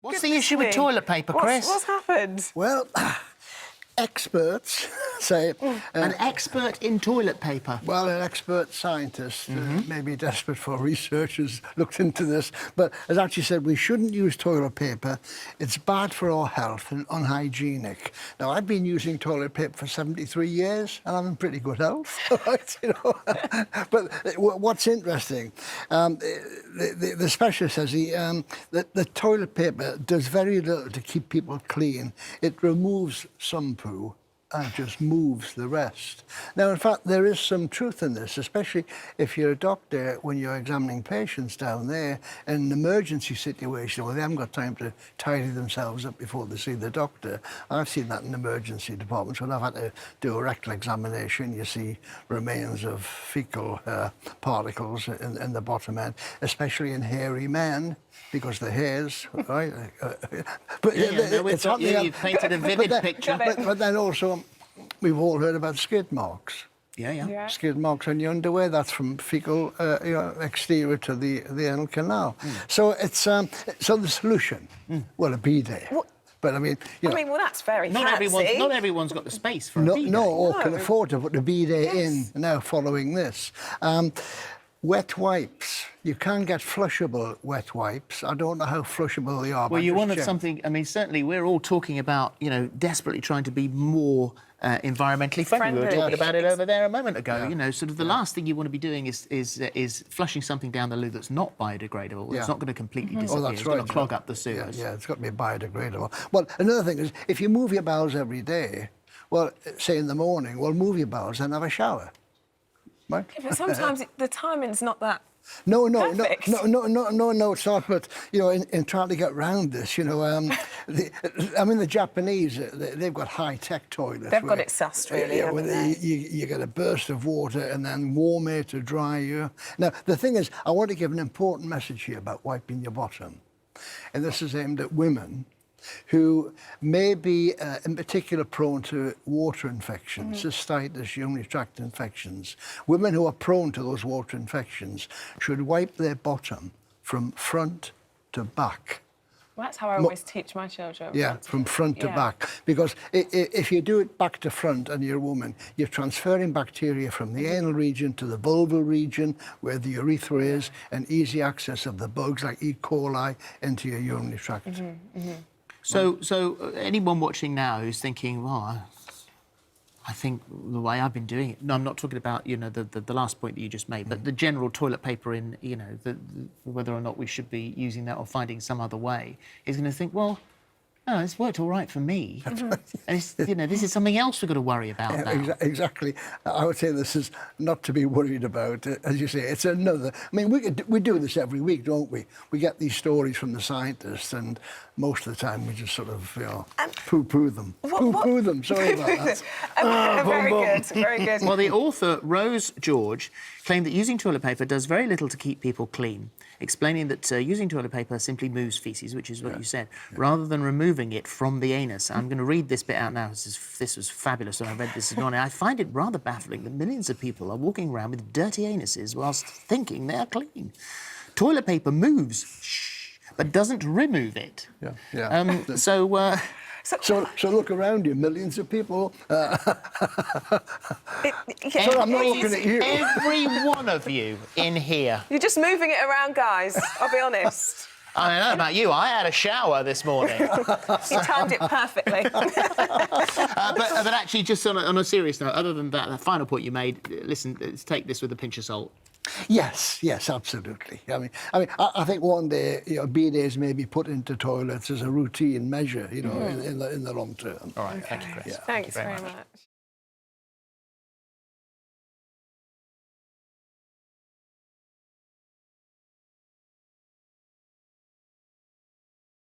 What's the issue with toilet paper, Chris? What's happened? Well, experts say... An expert in toilet paper. Well, an expert scientist, maybe desperate for researchers, looked into this, but has actually said we shouldn't use toilet paper. It's bad for our health and unhygienic. Now, I've been using toilet paper for 73 years, and I'm in pretty good health, right? You know? But what's interesting, the specialist says that the toilet paper does very little to keep people clean. It removes some poo and just moves the rest. Now, in fact, there is some truth in this, especially if you're a doctor when you're examining patients down there in an emergency situation where they haven't got time to tidy themselves up before they see the doctor. I've seen that in emergency departments when I've had to do a rectal examination. You see remains of fecal particles in the bottom end, especially in hairy men, because the hairs, right? But you've painted a vivid picture. But then also, we've all heard about skid marks. Yeah. Skid marks on your underwear, that's from fecal exterior to the anal canal. So it's so the solution, well, a bidet. But I mean, well, that's very fancy. Not everyone's got the space for a bidet. No, or can afford to put the bidet in now following this. Wet wipes. You can get flushable wet wipes. I don't know how flushable they are. Well, you wanted something... I mean, certainly we're all talking about, desperately trying to be more environmentally friendly. We were talking about it over there a moment ago. Yeah. Sort of the last thing you want to be doing is flushing something down the loo that's not biodegradable. It's not going to completely disappear. Oh, that's it's right. going to clog up the sewers. Yeah, it's got to be biodegradable. Well, another thing is, if you move your bowels every day, well, say in the morning, well, move your bowels and have a shower. Right? Yeah, but sometimes the timing's not that No, perfect. it's not. But in trying to get round this, the Japanese, they've got high-tech toilets. They've got it sussed, really, haven't they? You get a burst of water and then warm air to dry you. Now, the thing is, I want to give an important message here about wiping your bottom, and this is aimed at women who may be in particular prone to water infections, cystitis, urinary tract infections. Women who are prone to those water infections should wipe their bottom from front to back. Well, that's how I always teach my children. Yeah, from front to back. Because if you do it back to front and you're a woman, you're transferring bacteria from the anal region to the vulval region, where the urethra is, and easy access of the bugs like E. coli into your urinary tract. So anyone watching now who's thinking, well, I think the way I've been doing it... No, I'm not talking about, the last point that you just made, but the general toilet paper in, whether or not we should be using that or finding some other way, is going to think, well, no, it's worked all right for me. And it's, this is something else we've got to worry about now. Exactly. I would say this is not to be worried about. As you say, it's another... I mean, we do this every week, don't we? We get these stories from the scientists, and most of the time we just sort of, poo-poo them. Poo-poo them, sorry about that. Very good. Well, the author, Rose George, claimed that using toilet paper does very little to keep people clean, explaining that using toilet paper simply moves faeces, which is what you said, rather than removing it from the anus. I'm going to read this bit out now. This was fabulous when I read this morning. I find it rather baffling that millions of people are walking around with dirty anuses whilst thinking they are clean. Toilet paper moves, but doesn't remove it. So look around you, millions of people. Sorry, I'm not looking at you. Every one of you in here. You're just moving it around, guys, I'll be honest. I don't know about you, I had a shower this morning. You timed it perfectly. But actually, just on a serious note, other than that, the final point you made, listen, let's take this with a pinch of salt. Yes, absolutely. I mean, I think one day, bidets may be put into toilets as a routine measure, in the long term. All right, thank you, Chris. Thanks very much.